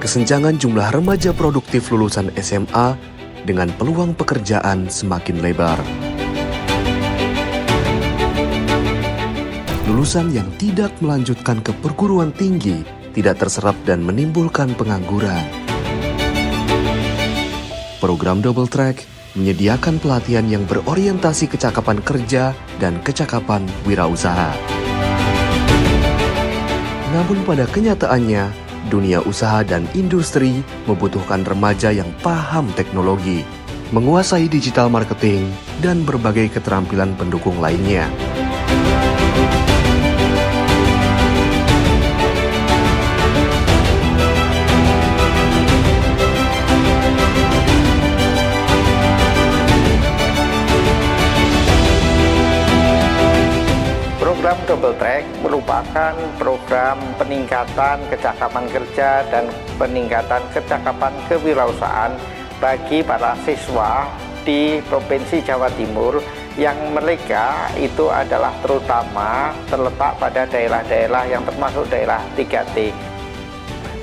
kesenjangan jumlah remaja produktif lulusan SMA dengan peluang pekerjaan semakin lebar. Lulusan yang tidak melanjutkan ke perguruan tinggi tidak terserap dan menimbulkan pengangguran. Program Double Track menyediakan pelatihan yang berorientasi kecakapan kerja dan kecakapan wirausaha. Namun pada kenyataannya, dunia usaha dan industri membutuhkan remaja yang paham teknologi, menguasai digital marketing, dan berbagai keterampilan pendukung lainnya. Program Double Track merupakan program peningkatan kecakapan kerja dan peningkatan kecakapan kewirausahaan bagi para siswa di Provinsi Jawa Timur yang mereka itu adalah terutama terletak pada daerah-daerah yang termasuk daerah 3T.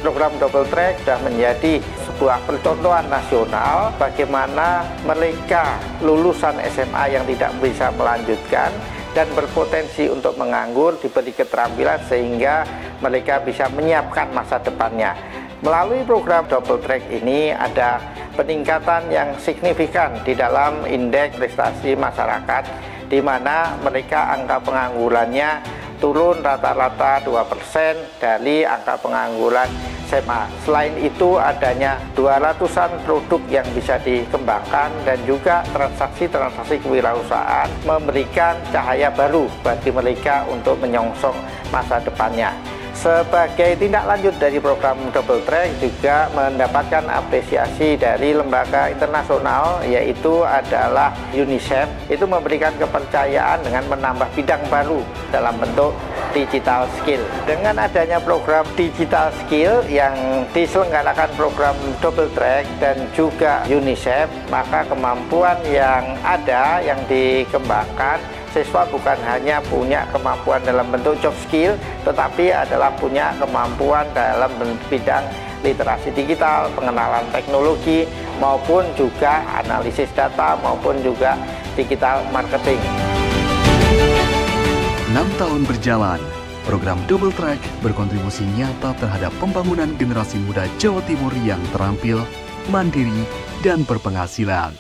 Program Double Track sudah menjadi sebuah percontohan nasional bagaimana mereka lulusan SMA yang tidak bisa melanjutkan dan berpotensi untuk menganggur diberi keterampilan sehingga mereka bisa menyiapkan masa depannya. Melalui program Double Track ini ada peningkatan yang signifikan di dalam indeks prestasi masyarakat, di mana mereka angka penganggurannya turun rata-rata 2% dari angka pengangguran SMA. Selain itu adanya 200-an produk yang bisa dikembangkan dan juga transaksi-transaksi kewirausahaan memberikan cahaya baru bagi mereka untuk menyongsong masa depannya. Sebagai tindak lanjut dari program Double Track juga mendapatkan apresiasi dari lembaga internasional, yaitu adalah UNICEF. Itu memberikan kepercayaan dengan menambah bidang baru dalam bentuk digital skill. Dengan adanya program digital skill yang diselenggarakan program Double Track dan juga UNICEF, maka kemampuan yang ada yang dikembangkan, siswa bukan hanya punya kemampuan dalam bentuk job skill, tetapi adalah punya kemampuan dalam bidang literasi digital, pengenalan teknologi, maupun juga analisis data, maupun juga digital marketing. 6 tahun berjalan, program Double Track berkontribusi nyata terhadap pembangunan generasi muda Jawa Timur yang terampil, mandiri, dan berpenghasilan.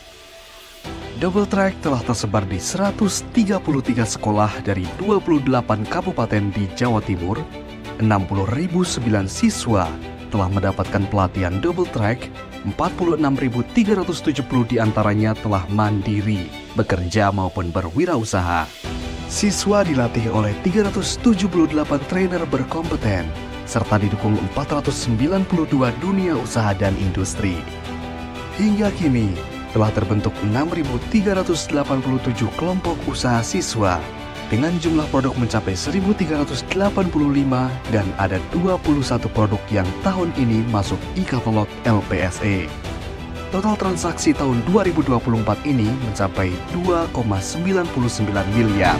Double Track telah tersebar di 133 sekolah dari 28 kabupaten di Jawa Timur. 60.009 siswa telah mendapatkan pelatihan Double Track, 46.370 diantaranya telah mandiri, bekerja maupun berwirausaha. Siswa dilatih oleh 378 trainer berkompeten, serta didukung 492 dunia usaha dan industri. Hingga kini, telah terbentuk 6.387 kelompok usaha siswa dengan jumlah produk mencapai 1.385 dan ada 21 produk yang tahun ini masuk e-katalog LPSE. Total transaksi tahun 2024 ini mencapai 2,99 miliar.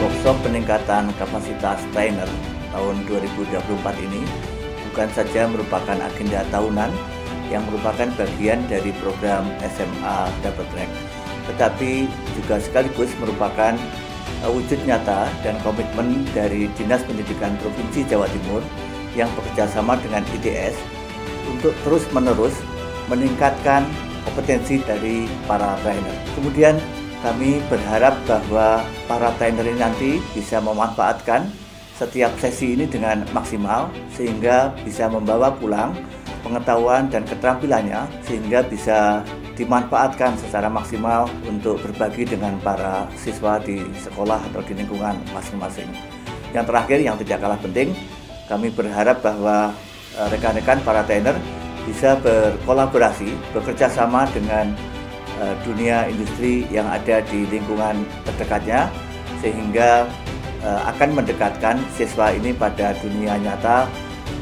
Workshop peningkatan kapasitas trainer tahun 2024 ini bukan saja merupakan agenda tahunan yang merupakan bagian dari program SMA Double Track, tetapi juga sekaligus merupakan wujud nyata dan komitmen dari Dinas Pendidikan Provinsi Jawa Timur yang bekerjasama dengan ITS untuk terus-menerus meningkatkan kompetensi dari para trainer. Kemudian kami berharap bahwa para trainer ini nanti bisa memanfaatkan setiap sesi ini dengan maksimal sehingga bisa membawa pulang pengetahuan dan keterampilannya sehingga bisa dimanfaatkan secara maksimal untuk berbagi dengan para siswa di sekolah atau di lingkungan masing-masing. Yang terakhir yang tidak kalah penting, kami berharap bahwa rekan-rekan para trainer bisa berkolaborasi, bekerja sama dengan dunia industri yang ada di lingkungan terdekatnya sehingga akan mendekatkan siswa ini pada dunia nyata,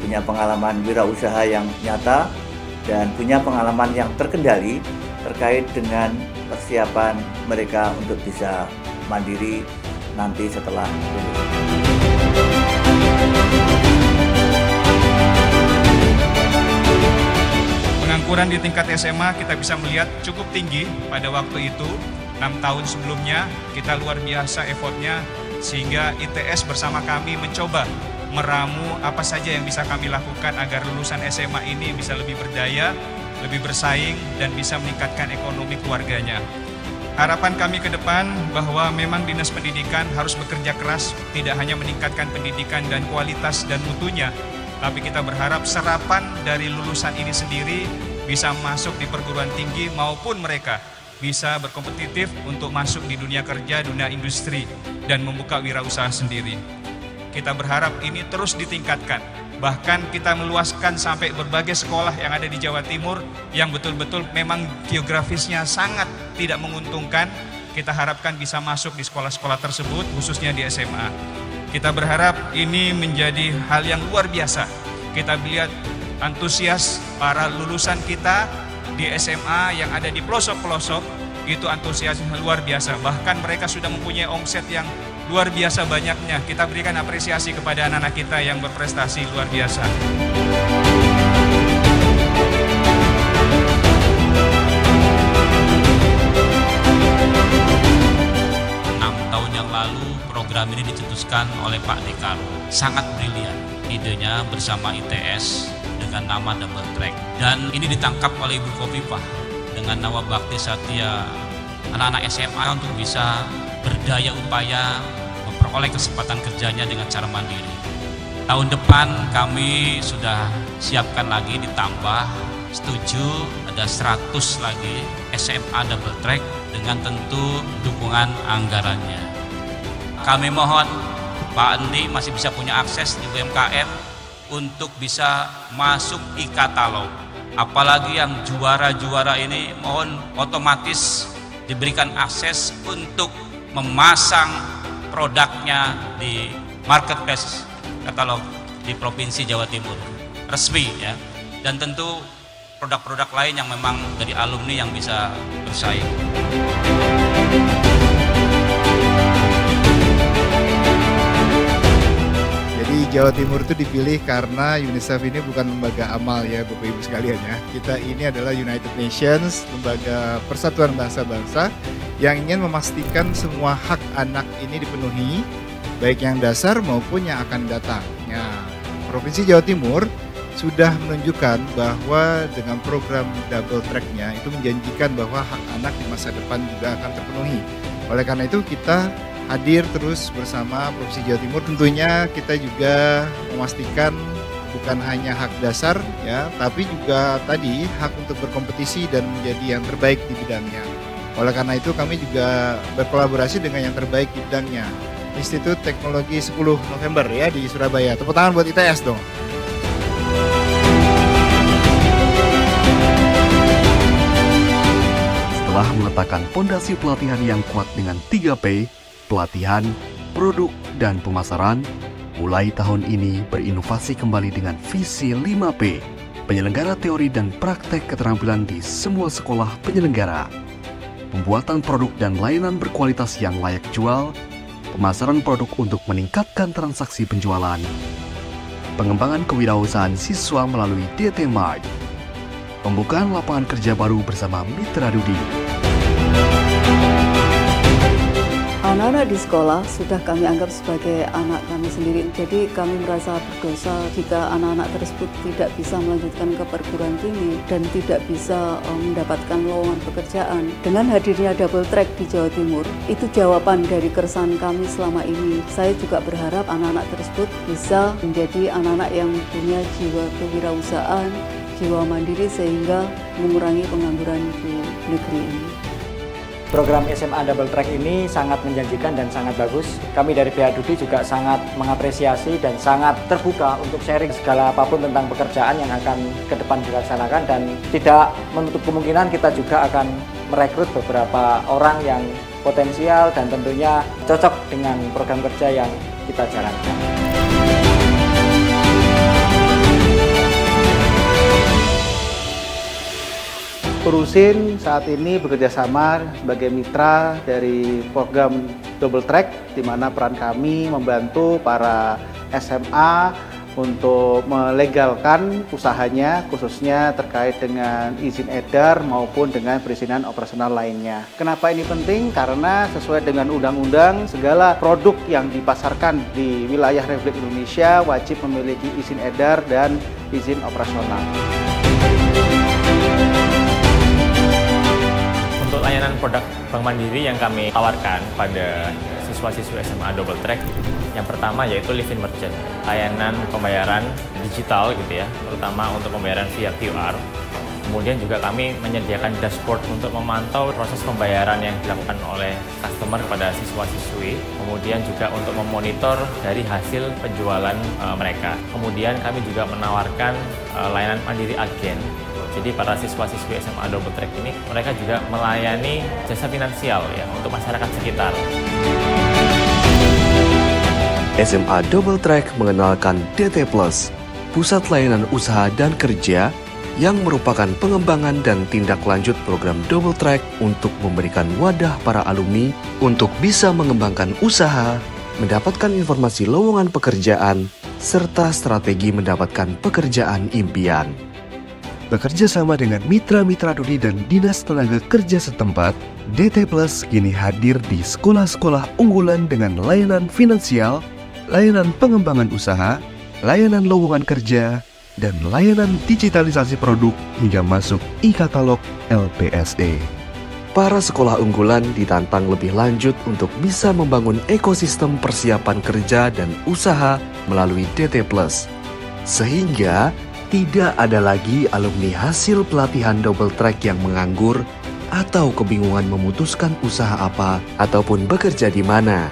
punya pengalaman wirausaha yang nyata, dan punya pengalaman yang terkendali terkait dengan persiapan mereka untuk bisa mandiri nanti setelah lulus. Pengangguran di tingkat SMA kita bisa melihat cukup tinggi pada waktu itu. 6 tahun sebelumnya kita luar biasa effortnya, sehingga ITS bersama kami mencoba meramu apa saja yang bisa kami lakukan agar lulusan SMA ini bisa lebih berdaya, lebih bersaing, dan bisa meningkatkan ekonomi keluarganya. Harapan kami ke depan bahwa memang Dinas Pendidikan harus bekerja keras, tidak hanya meningkatkan pendidikan dan kualitas dan mutunya, tapi kita berharap serapan dari lulusan ini sendiri bisa masuk di perguruan tinggi maupun mereka bisa berkompetitif untuk masuk di dunia kerja, dunia industri, dan membuka wirausaha sendiri. Kita berharap ini terus ditingkatkan, bahkan kita meluaskan sampai berbagai sekolah yang ada di Jawa Timur yang betul-betul memang geografisnya sangat tidak menguntungkan. Kita harapkan bisa masuk di sekolah-sekolah tersebut, khususnya di SMA. Kita berharap ini menjadi hal yang luar biasa. Kita lihat antusias para lulusan kita di SMA yang ada di pelosok-pelosok, itu antusiasnya luar biasa. Bahkan mereka sudah mempunyai omset yang luar biasa banyaknya. Kita berikan apresiasi kepada anak-anak kita yang berprestasi luar biasa. 6 tahun yang lalu program ini dicetuskan oleh Pak Dekaro. Sangat brilian idenya bersama ITS dengan nama Double Track. Dan ini ditangkap oleh Ibu Khofifah dengan nama Bakti Satya anak-anak SMA untuk bisa berdaya upaya memperoleh kesempatan kerjanya dengan cara mandiri. Tahun depan kami sudah siapkan lagi ditambah, setuju ada 100 lagi SMA Double Track dengan tentu dukungan anggarannya. Kami mohon Pak Andi masih bisa punya akses di UMKM untuk bisa masuk e-katalog. Apalagi yang juara-juara ini mohon otomatis diberikan akses untuk memasang produknya di marketplace katalog di Provinsi Jawa Timur resmi ya, dan tentu produk-produk lain yang memang dari alumni yang bisa bersaing. Jadi Jawa Timur itu dipilih karena UNICEF ini bukan lembaga amal ya Bapak Ibu sekalian ya. Kita ini adalah United Nations, lembaga persatuan bangsa-bangsa yang ingin memastikan semua hak anak ini dipenuhi, baik yang dasar maupun yang akan datang. Ya, Provinsi Jawa Timur sudah menunjukkan bahwa dengan program Double Track-nya itu menjanjikan bahwa hak anak di masa depan juga akan terpenuhi. Oleh karena itu kita hadir terus bersama Provinsi Jawa Timur. Tentunya kita juga memastikan bukan hanya hak dasar ya, tapi juga tadi hak untuk berkompetisi dan menjadi yang terbaik di bidangnya. Oleh karena itu kami juga berkolaborasi dengan yang terbaik di bidangnya, Institut Teknologi 10 November ya di Surabaya. Tepuk tangan buat ITS dong. Setelah meletakkan pondasi pelatihan yang kuat dengan 3P, pelatihan, produk, dan pemasaran, mulai tahun ini berinovasi kembali dengan visi 5P, penyelenggara teori dan praktek keterampilan di semua sekolah penyelenggara, pembuatan produk dan layanan berkualitas yang layak jual, pemasaran produk untuk meningkatkan transaksi penjualan, pengembangan kewirausahaan siswa melalui DT Mart, pembukaan lapangan kerja baru bersama Mitra Dudi. Anak-anak di sekolah sudah kami anggap sebagai anak kami sendiri. Jadi kami merasa berdosa jika anak-anak tersebut tidak bisa melanjutkan ke perguruan tinggi dan tidak bisa mendapatkan lowongan pekerjaan. Dengan hadirnya Double Track di Jawa Timur, itu jawaban dari keresahan kami selama ini. Saya juga berharap anak-anak tersebut bisa menjadi anak-anak yang punya jiwa kewirausahaan, jiwa mandiri sehingga mengurangi pengangguran di negeri ini. Program SMA Double Track ini sangat menjanjikan dan sangat bagus. Kami dari pihak Dudi juga sangat mengapresiasi dan sangat terbuka untuk sharing segala apapun tentang pekerjaan yang akan ke depan dilaksanakan, dan tidak menutup kemungkinan kita juga akan merekrut beberapa orang yang potensial dan tentunya cocok dengan program kerja yang kita jalankan. Perusin saat ini bekerjasama sebagai mitra dari program Double Track, di mana peran kami membantu para SMA untuk melegalkan usahanya, khususnya terkait dengan izin edar maupun dengan perizinan operasional lainnya. Kenapa ini penting? Karena sesuai dengan undang-undang, segala produk yang dipasarkan di wilayah Republik Indonesia wajib memiliki izin edar dan izin operasional. Untuk layanan produk Bank Mandiri yang kami tawarkan pada siswa-siswi SMA Double Track, yang pertama yaitu Live in Merchant, layanan pembayaran digital gitu ya, terutama untuk pembayaran via QR. Kemudian juga kami menyediakan dashboard untuk memantau proses pembayaran yang dilakukan oleh customer kepada siswa-siswi. Kemudian juga untuk memonitor dari hasil penjualan mereka. Kemudian kami juga menawarkan layanan Mandiri Agen. Jadi para siswa-siswi SMA Double Track ini mereka juga melayani jasa finansial ya untuk masyarakat sekitar. SMA Double Track mengenalkan DT Plus, Pusat Layanan Usaha dan Kerja, yang merupakan pengembangan dan tindak lanjut program Double Track untuk memberikan wadah para alumni untuk bisa mengembangkan usaha, mendapatkan informasi lowongan pekerjaan, serta strategi mendapatkan pekerjaan impian. Bekerja sama dengan mitra-mitra Dudi dan Dinas Tenaga Kerja setempat, DT Plus kini hadir di sekolah-sekolah unggulan dengan layanan finansial, layanan pengembangan usaha, layanan lowongan kerja, dan layanan digitalisasi produk hingga masuk e-katalog LPSE. Para sekolah unggulan ditantang lebih lanjut untuk bisa membangun ekosistem persiapan kerja dan usaha melalui DT Plus. Sehingga tidak ada lagi alumni hasil pelatihan Double Track yang menganggur atau kebingungan memutuskan usaha apa ataupun bekerja di mana.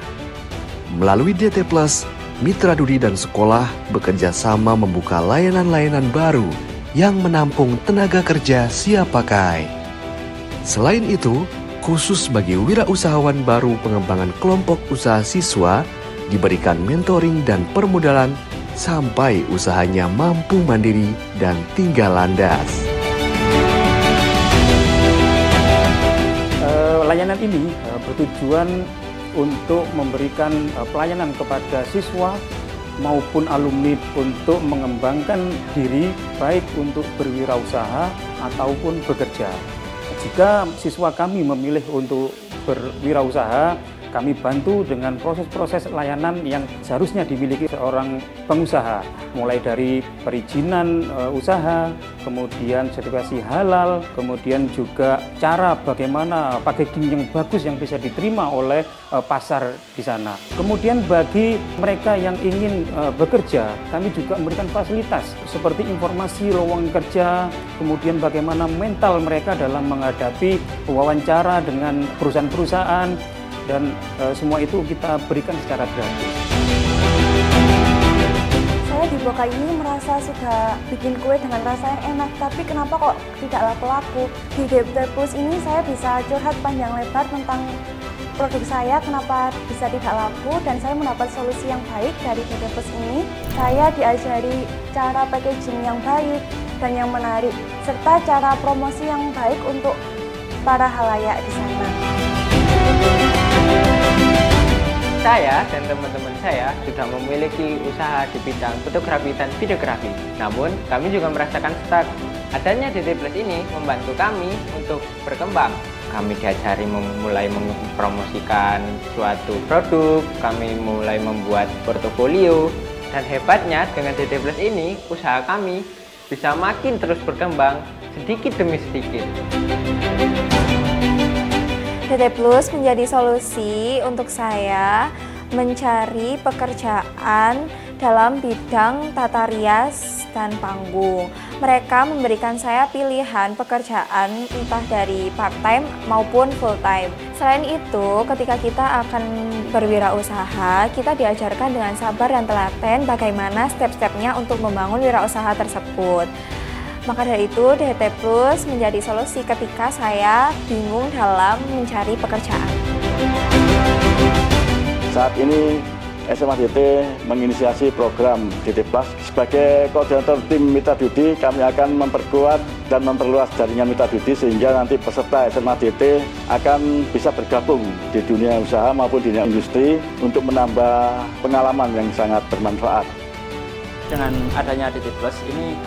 Melalui DT Plus, Mitra Dudi dan sekolah bekerja sama membuka layanan-layanan baru yang menampung tenaga kerja siap pakai. Selain itu, khusus bagi wirausahawan baru pengembangan kelompok usaha siswa, diberikan mentoring dan permodalan sampai usahanya mampu mandiri dan tinggal landas. Layanan ini bertujuan untuk memberikan pelayanan kepada siswa maupun alumni untuk mengembangkan diri baik untuk berwirausaha ataupun bekerja. Jika siswa kami memilih untuk berwirausaha, kami bantu dengan proses-proses layanan yang seharusnya dimiliki seorang pengusaha, mulai dari perizinan usaha, kemudian sertifikasi halal, kemudian juga cara bagaimana packaging yang bagus yang bisa diterima oleh pasar di sana. Kemudian bagi mereka yang ingin bekerja, kami juga memberikan fasilitas seperti informasi lowongan kerja, kemudian bagaimana mental mereka dalam menghadapi wawancara dengan perusahaan-perusahaan, dan semua itu kita berikan secara gratis. Saya di Boka ini merasa sudah bikin kue dengan rasa yang enak, tapi kenapa kok tidak laku-laku? Di DT Plus ini saya bisa curhat panjang lebar tentang produk saya, kenapa bisa tidak laku, dan saya mendapat solusi yang baik dari DT Plus ini. Saya diajari cara packaging yang baik dan yang menarik, serta cara promosi yang baik untuk para halayak di sana. Saya dan teman-teman saya sudah memiliki usaha di bidang fotografi dan videografi. Namun, kami juga merasakan stuck. Adanya DT Plus ini membantu kami untuk berkembang. Kami diajari mulai mempromosikan suatu produk, kami mulai membuat portofolio, dan hebatnya dengan DT Plus ini, usaha kami bisa makin terus berkembang sedikit demi sedikit. DT Plus menjadi solusi untuk saya mencari pekerjaan dalam bidang tata rias dan panggung. Mereka memberikan saya pilihan pekerjaan entah dari part-time maupun full-time. Selain itu, ketika kita akan berwirausaha, kita diajarkan dengan sabar dan telaten bagaimana step-stepnya untuk membangun wirausaha tersebut. Maka dari itu, DT Plus menjadi solusi ketika saya bingung dalam mencari pekerjaan. Saat ini SMA DT menginisiasi program DT Plus. Sebagai koordinator tim Mitra Dudi, kami akan memperkuat dan memperluas jaringan Mitra Dudi sehingga nanti peserta SMA DT akan bisa bergabung di dunia usaha maupun di dunia industri untuk menambah pengalaman yang sangat bermanfaat. Dengan adanya DT Plus ini,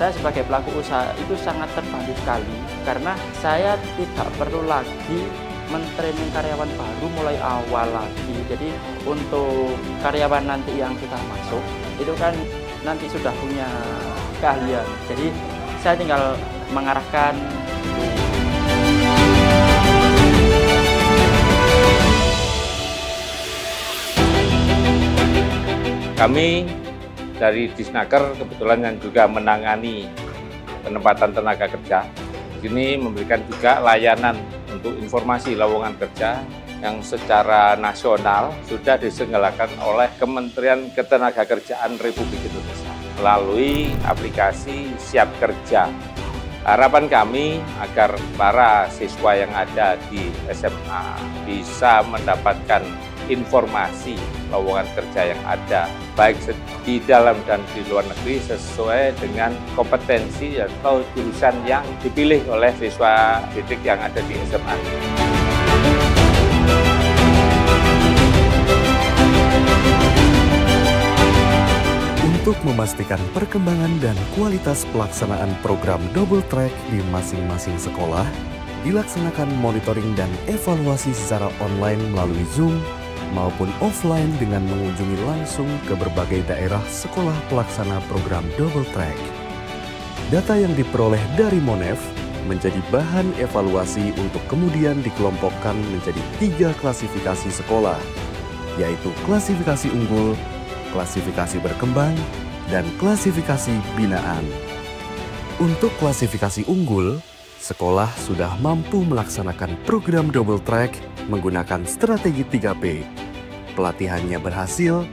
saya sebagai pelaku usaha itu sangat terbantu sekali karena saya tidak perlu lagi mentraining karyawan baru mulai awal lagi. Jadi untuk karyawan nanti yang sudah masuk itu kan nanti sudah punya keahlian. Jadi saya tinggal mengarahkan. Kami dari Disnaker kebetulan yang juga menangani penempatan tenaga kerja. Ini memberikan juga layanan untuk informasi lowongan kerja yang secara nasional sudah diselenggarakan oleh Kementerian Ketenagakerjaan Republik Indonesia melalui aplikasi Siap Kerja. Harapan kami agar para siswa yang ada di SMA bisa mendapatkan informasi lowongan kerja yang ada, baik di dalam dan di luar negeri sesuai dengan kompetensi atau jurusan yang dipilih oleh siswa didik yang ada di SMA. Untuk memastikan perkembangan dan kualitas pelaksanaan program Double Track di masing-masing sekolah, dilaksanakan monitoring dan evaluasi secara online melalui Zoom maupun offline dengan mengunjungi langsung ke berbagai daerah sekolah pelaksana program Double Track. Data yang diperoleh dari Monef menjadi bahan evaluasi untuk kemudian dikelompokkan menjadi 3 klasifikasi sekolah, yaitu klasifikasi unggul, klasifikasi berkembang, dan klasifikasi binaan. Untuk klasifikasi unggul, sekolah sudah mampu melaksanakan program Double Track menggunakan strategi 3P. Pelatihannya berhasil,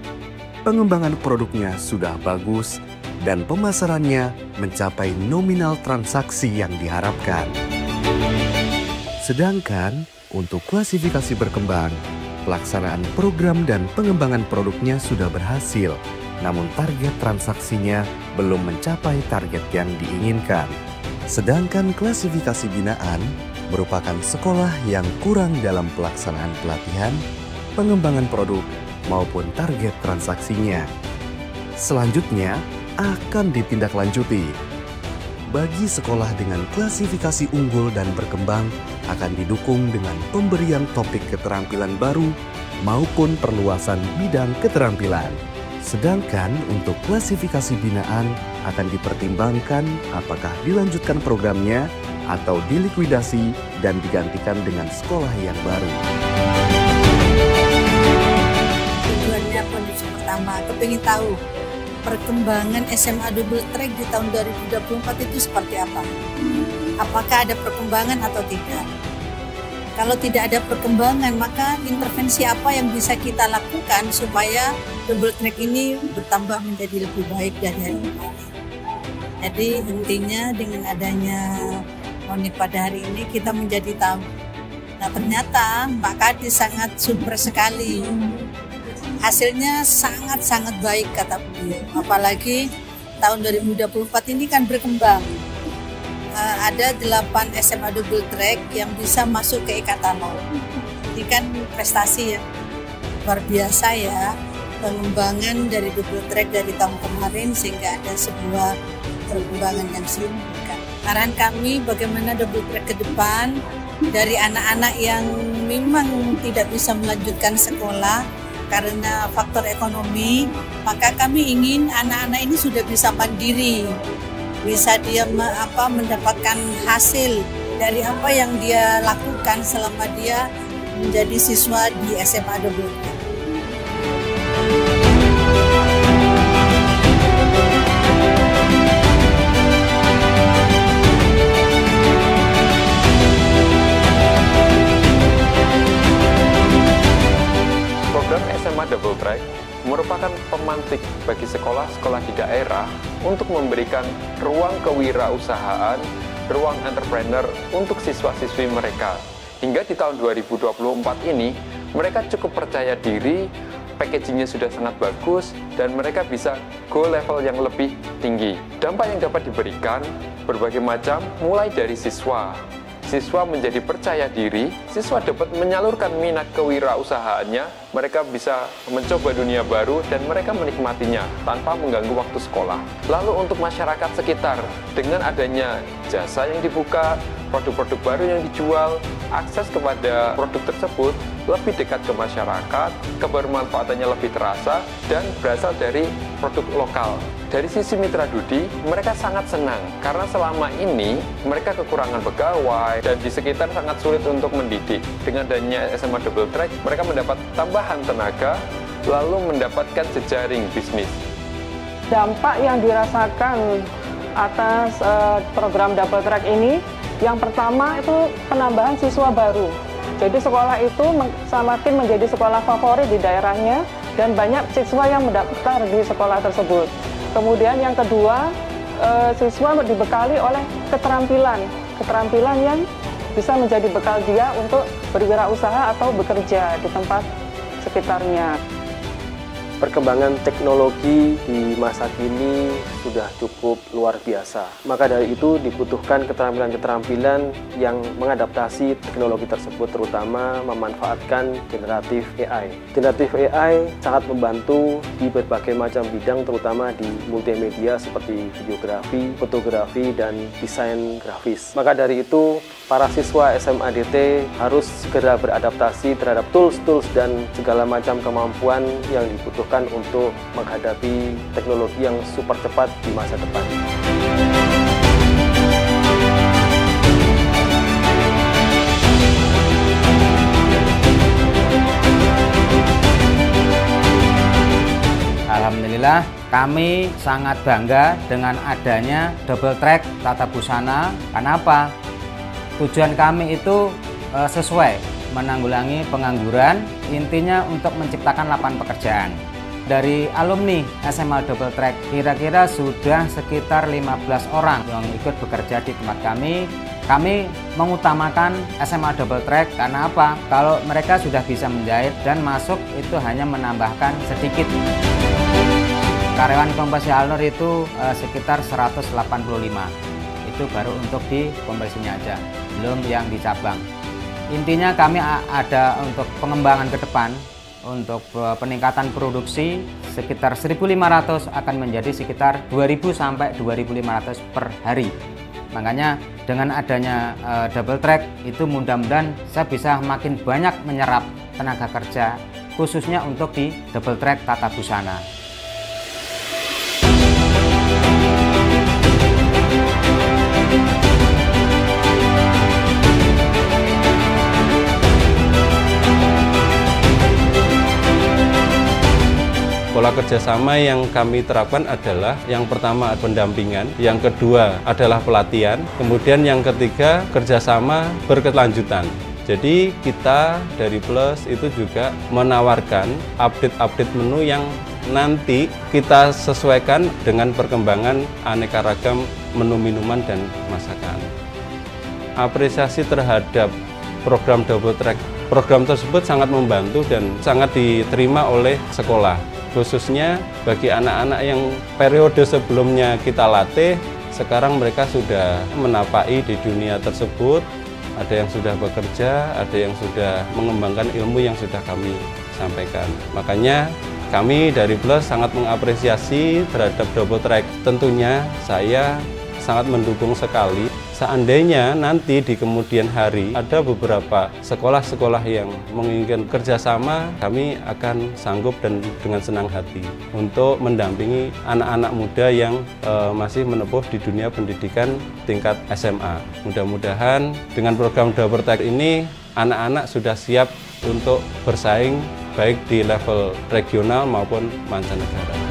pengembangan produknya sudah bagus, dan pemasarannya mencapai nominal transaksi yang diharapkan. Sedangkan untuk klasifikasi berkembang, pelaksanaan program dan pengembangan produknya sudah berhasil, namun target transaksinya belum mencapai target yang diinginkan. Sedangkan klasifikasi binaan merupakan sekolah yang kurang dalam pelaksanaan pelatihan, pengembangan produk, maupun target transaksinya. Selanjutnya akan ditindaklanjuti. Bagi sekolah dengan klasifikasi unggul dan berkembang akan didukung dengan pemberian topik keterampilan baru maupun perluasan bidang keterampilan. Sedangkan untuk klasifikasi binaan akan dipertimbangkan apakah dilanjutkan programnya atau dilikuidasi dan digantikan dengan sekolah yang baru. Tujuannya kondisi pertama, kepingin tahu perkembangan SMA Double Track di tahun 2024 itu seperti apa. Apakah ada perkembangan atau tidak? Kalau tidak ada perkembangan, maka intervensi apa yang bisa kita lakukan supaya Double Track ini bertambah menjadi lebih baik dari hari ini. Jadi intinya dengan adanya Monif pada hari ini kita menjadi tahu. Nah ternyata Mbak Kadi sangat super sekali. Hasilnya sangat-sangat baik kata beliau. Apalagi tahun 2024 ini kan berkembang. Ada 8 SMA Double Track yang bisa masuk ke e-katalog. Ini kan prestasi ya, luar biasa ya. Pengembangan dari Double Track dari tahun kemarin sehingga ada sebuah perkembangan yang signifikan. Arahan kami bagaimana Double Track ke depan dari anak-anak yang memang tidak bisa melanjutkan sekolah karena faktor ekonomi, maka kami ingin anak-anak ini sudah bisa mandiri, bisa dia mendapatkan hasil dari apa yang dia lakukan selama dia menjadi siswa di SMA Double Track. Program SMA Double Track merupakan pemantik bagi sekolah-sekolah di daerah untuk memberikan ruang kewirausahaan, ruang entrepreneur untuk siswa-siswi mereka. Hingga di tahun 2024 ini, mereka cukup percaya diri, packagingnya sudah sangat bagus, dan mereka bisa go level yang lebih tinggi. Dampak yang dapat diberikan berbagai macam, mulai dari siswa, siswa menjadi percaya diri, siswa dapat menyalurkan minat kewirausahaannya, mereka bisa mencoba dunia baru dan mereka menikmatinya tanpa mengganggu waktu sekolah. Lalu untuk masyarakat sekitar, dengan adanya jasa yang dibuka, produk-produk baru yang dijual, akses kepada produk tersebut lebih dekat ke masyarakat, kebermanfaatannya lebih terasa, dan berasal dari produk lokal. Dari sisi Mitra Dudi, mereka sangat senang karena selama ini mereka kekurangan pegawai dan di sekitar sangat sulit untuk mendidik. Dengan adanya SMA Double Track, mereka mendapat tambahan tenaga, lalu mendapatkan jejaring bisnis. Dampak yang dirasakan atas program Double Track ini, yang pertama itu penambahan siswa baru. Jadi sekolah itu semakin menjadi sekolah favorit di daerahnya dan banyak siswa yang mendaftar di sekolah tersebut. Kemudian yang kedua, siswa dibekali oleh keterampilan yang bisa menjadi bekal dia untuk berwirausaha atau bekerja di tempat sekitarnya. Perkembangan teknologi di masa kini sudah cukup luar biasa. Maka dari itu dibutuhkan keterampilan-keterampilan yang mengadaptasi teknologi tersebut, terutama memanfaatkan generatif AI. Generatif AI sangat membantu di berbagai macam bidang, terutama di multimedia seperti videografi, fotografi, dan desain grafis. Maka dari itu, para siswa SMA DT harus segera beradaptasi terhadap tools-tools dan segala macam kemampuan yang dibutuhkan untuk menghadapi teknologi yang super cepat di masa depan. Alhamdulillah, kami sangat bangga dengan adanya Double Track Tata Busana. Kenapa? Tujuan kami itu sesuai, menanggulangi pengangguran, intinya untuk menciptakan lapangan pekerjaan. Dari alumni SMA Double Track, kira-kira sudah sekitar 15 orang yang ikut bekerja di tempat kami. Kami mengutamakan SMA Double Track karena apa? Kalau mereka sudah bisa menjahit dan masuk itu hanya menambahkan sedikit. Karyawan Kompresi Alnur itu sekitar 185. Itu baru untuk di kompresinya aja, belum yang di cabang. Intinya kami ada untuk pengembangan ke depan, untuk peningkatan produksi sekitar 1.500 akan menjadi sekitar 2.000 sampai 2.500 per hari. Makanya dengan adanya Double Track itu mudah-mudahan saya bisa makin banyak menyerap tenaga kerja khususnya untuk di Double Track Tata Busana. Pola kerjasama yang kami terapkan adalah yang pertama pendampingan, yang kedua adalah pelatihan, kemudian yang ketiga kerjasama berkelanjutan. Jadi kita dari Plus itu juga menawarkan update-update menu yang nanti kita sesuaikan dengan perkembangan aneka ragam menu minuman dan masakan. Apresiasi terhadap program Double Track, program tersebut sangat membantu dan sangat diterima oleh sekolah. Khususnya bagi anak-anak yang periode sebelumnya kita latih, sekarang mereka sudah menapaki di dunia tersebut. Ada yang sudah bekerja, ada yang sudah mengembangkan ilmu yang sudah kami sampaikan. Makanya kami dari Plus sangat mengapresiasi terhadap Double Track. Tentunya saya sangat mendukung sekali. Seandainya nanti di kemudian hari ada beberapa sekolah-sekolah yang menginginkan kerjasama, kami akan sanggup dan dengan senang hati untuk mendampingi anak-anak muda yang masih menempuh di dunia pendidikan tingkat SMA. Mudah-mudahan dengan program Double Track ini anak-anak sudah siap untuk bersaing baik di level regional maupun mancanegara.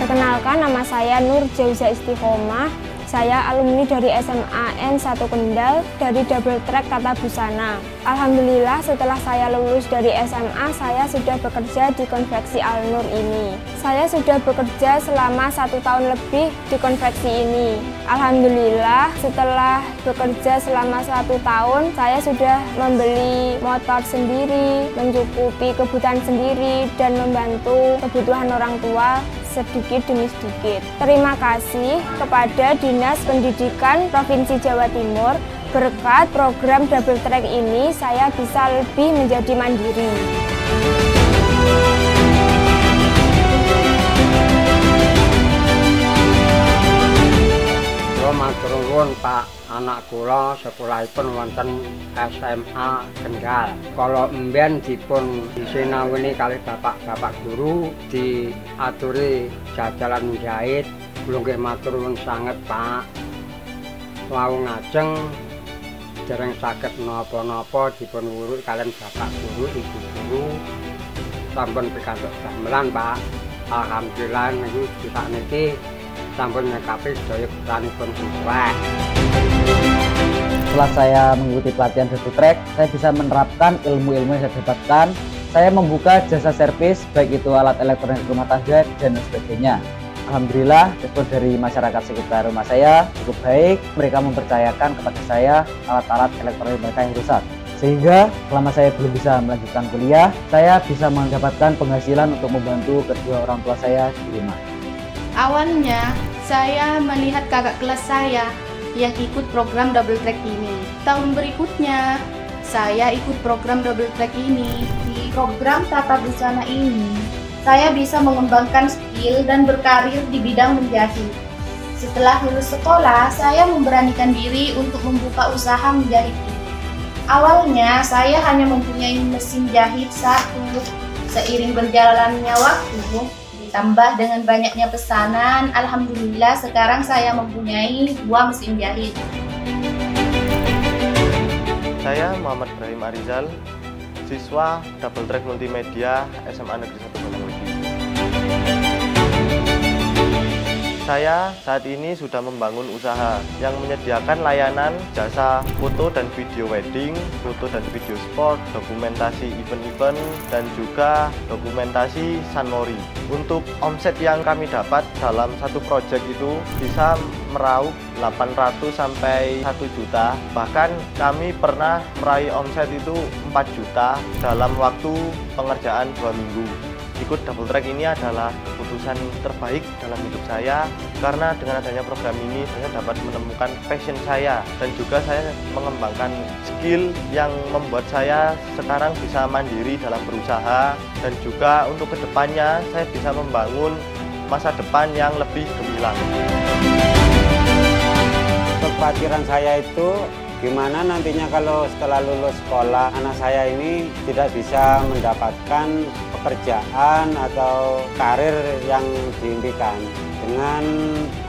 Perkenalkan, nama saya Nur Jauza Istiqomah. Saya alumni dari SMA N1 Kendal dari Double Track Tata Busana. Alhamdulillah setelah saya lulus dari SMA, saya sudah bekerja di konveksi Al-Nur ini. Saya sudah bekerja selama 1 tahun lebih di konveksi ini. Alhamdulillah setelah bekerja selama 1 tahun, saya sudah membeli motor sendiri, mencukupi kebutuhan sendiri, dan membantu kebutuhan orang tua sedikit demi sedikit. Terima kasih kepada Dinas Pendidikan Provinsi Jawa Timur. Berkat program Double Track ini, saya bisa lebih menjadi mandiri. Kula matur nuwun Pak, anak kula sekolahipun wonten SMA Kendal. Kala mbiyen dipun sinawuni kalih bapak-bapak guru diaturi jajalan menjahit. Kula nggih matur nuwun sanget Pak. Wau ngajeng dereng saged napa-napa dipun wuruki kalian bapak guru, ibu guru. Sampun pikantuk gamelan Pak. Alhamdulillah niku sakniki sampun nyekapi sedaya kebutuhanipun siswa. Setelah saya mengikuti pelatihan Double Track, saya bisa menerapkan ilmu-ilmu yang saya dapatkan. Saya membuka jasa servis, baik itu alat elektronik rumah tangga dan sebagainya. Alhamdulillah, respon dari masyarakat sekitar rumah saya cukup baik. Mereka mempercayakan kepada saya alat-alat elektronik mereka yang rusak. Sehingga selama saya belum bisa melanjutkan kuliah, saya bisa mendapatkan penghasilan untuk membantu kedua orang tua saya di rumah. Awalnya, saya melihat kakak kelas saya yang ikut program Double Track ini. Tahun berikutnya, saya ikut program Double Track ini. Di program Tata Busana ini, saya bisa mengembangkan skill dan berkarir di bidang menjahit. Setelah lulus sekolah, saya memberanikan diri untuk membuka usaha menjahit ini. Awalnya, saya hanya mempunyai mesin jahit 1. Seiring berjalannya waktu, ditambah dengan banyaknya pesanan, alhamdulillah sekarang saya mempunyai 2 mesin jahit. Saya Muhammad Ibrahim Arizal, siswa Double Track Multimedia SMA Negeri 1 Banyuwangi. Saya saat ini sudah membangun usaha yang menyediakan layanan jasa foto dan video wedding, foto dan video sport, dokumentasi event-event, dan juga dokumentasi sunmori. Untuk omset yang kami dapat dalam satu proyek itu bisa meraup 800 sampai 1 juta. Bahkan kami pernah meraih omset itu 4 juta dalam waktu pengerjaan 2 minggu. Ikut Double Track ini adalah keputusan terbaik dalam hidup saya, karena dengan adanya program ini saya dapat menemukan passion saya dan juga saya mengembangkan skill yang membuat saya sekarang bisa mandiri dalam berusaha, dan juga untuk kedepannya saya bisa membangun masa depan yang lebih gemilang. Kekhawatiran saya itu gimana nantinya kalau setelah lulus sekolah anak saya ini tidak bisa mendapatkan pekerjaan atau karir yang diimpikan. Dengan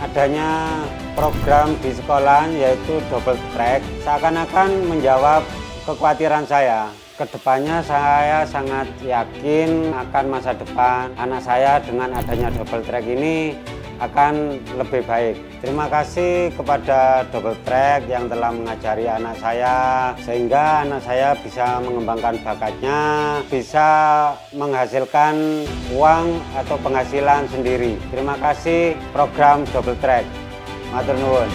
adanya program di sekolah yaitu Double Track, seakan-akan menjawab kekhawatiran saya. Kedepannya saya sangat yakin akan masa depan anak saya dengan adanya Double Track ini akan lebih baik. Terima kasih kepada Double Track yang telah mengajari anak saya sehingga anak saya bisa mengembangkan bakatnya, bisa menghasilkan uang atau penghasilan sendiri. Terima kasih program Double Track. Matur nuwun.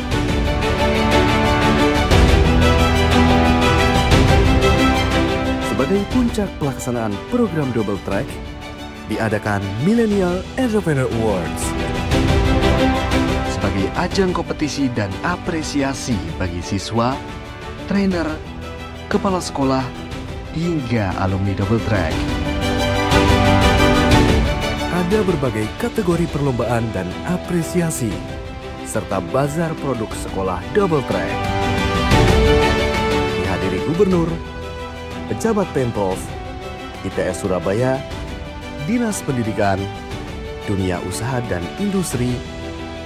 Sebagai puncak pelaksanaan program Double Track, diadakan Millennial Entrepreneur Awards sebagai ajang kompetisi dan apresiasi bagi siswa, trainer, kepala sekolah, hingga alumni Double Track. Ada berbagai kategori perlombaan dan apresiasi, serta bazar produk sekolah Double Track. Dihadiri Gubernur, Pejabat Pemprov, ITS Surabaya, Dinas Pendidikan, Dunia Usaha dan Industri,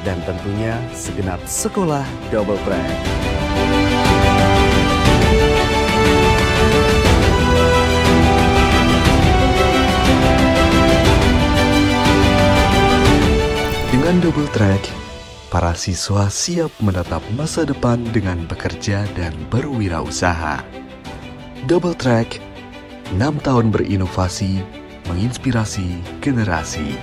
dan tentunya segenap sekolah Double Track. Dengan Double Track, para siswa siap menatap masa depan dengan bekerja dan berwirausaha. Double Track, 6 tahun berinovasi, menginspirasi generasi.